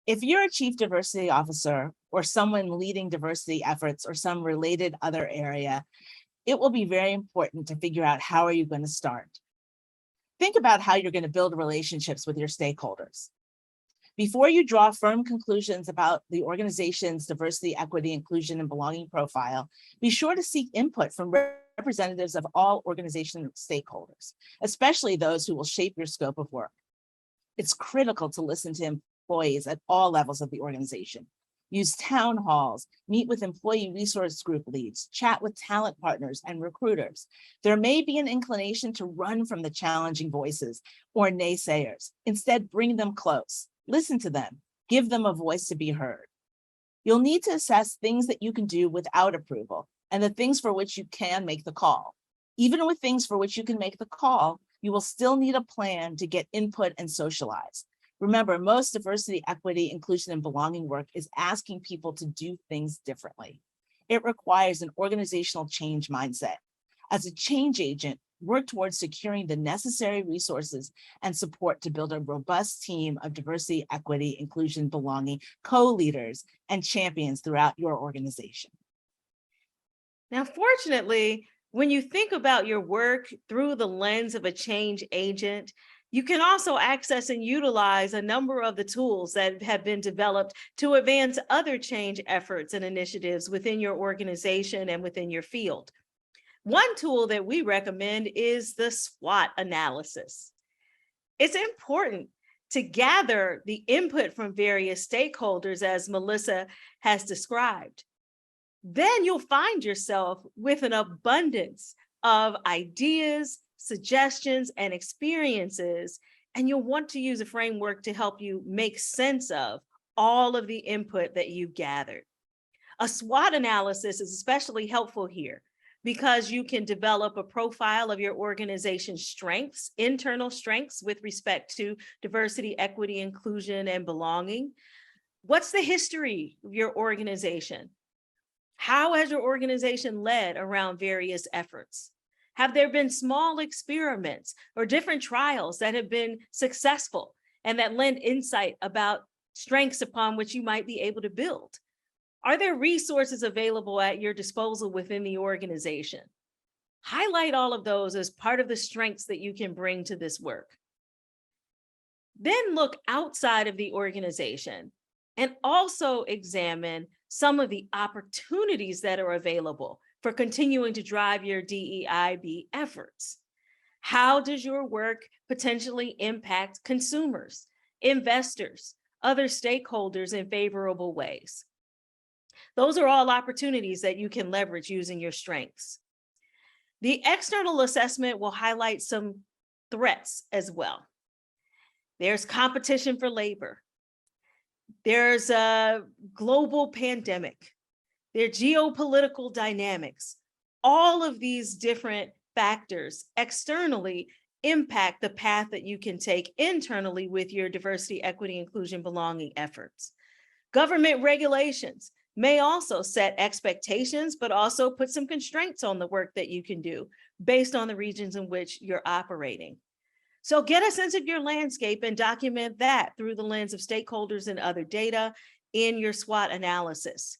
If you're a chief diversity officer or someone leading diversity efforts or some related other area, it will be very important to figure out how are you going to start. Think about how you're going to build relationships with your stakeholders. Before you draw firm conclusions about the organization's diversity, equity, inclusion, and belonging profile, be sure to seek input from representatives of all organization stakeholders, especially those who will shape your scope of work. It's critical to listen to employees at all levels of the organization. Use town halls, meet with employee resource group leads, chat with talent partners and recruiters. There may be an inclination to run from the challenging voices or naysayers. Instead, bring them close, listen to them, give them a voice to be heard. You'll need to assess things that you can do without approval and the things for which you can make the call. Even with things for which you can make the call, you will still need a plan to get input and socialize. Remember, most diversity, equity, inclusion, and belonging work is asking people to do things differently. It requires an organizational change mindset. As a change agent, work towards securing the necessary resources and support to build a robust team of diversity, equity, inclusion, belonging, co-leaders, and champions throughout your organization. Now, fortunately, when you think about your work through the lens of a change agent, you can also access and utilize a number of the tools that have been developed to advance other change efforts and initiatives within your organization and within your field. One tool that we recommend is the SWOT analysis. It's important to gather the input from various stakeholders, as Melissa has described. Then you'll find yourself with an abundance of ideas, suggestions, and experiences, and you'll want to use a framework to help you make sense of all of the input that you've gathered. A SWOT analysis is especially helpful here because you can develop a profile of your organization's strengths, internal strengths with respect to diversity, equity, inclusion, and belonging. What's the history of your organization? How has your organization led around various efforts? Have there been small experiments or different trials that have been successful and that lend insight about strengths upon which you might be able to build? Are there resources available at your disposal within the organization? Highlight all of those as part of the strengths that you can bring to this work. Then look outside of the organization and also examine some of the opportunities that are available for continuing to drive your DEIB efforts. How does your work potentially impact consumers, investors, other stakeholders in favorable ways? Those are all opportunities that you can leverage using your strengths. The external assessment will highlight some threats as well. There's competition for labor. There's a global pandemic. There are geopolitical dynamics. All of these different factors externally impact the path that you can take internally with your diversity, equity, inclusion, belonging efforts. Government regulations may also set expectations, but also put some constraints on the work that you can do based on the regions in which you're operating. So get a sense of your landscape and document that through the lens of stakeholders and other data in your SWOT analysis.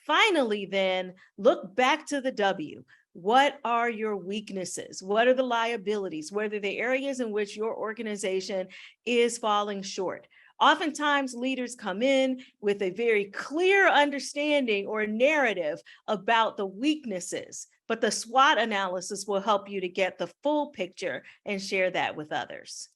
Finally, then, look back to the W. What are your weaknesses? What are the liabilities? What are the areas in which your organization is falling short? Oftentimes, leaders come in with a very clear understanding or narrative about the weaknesses, but the SWOT analysis will help you to get the full picture and share that with others.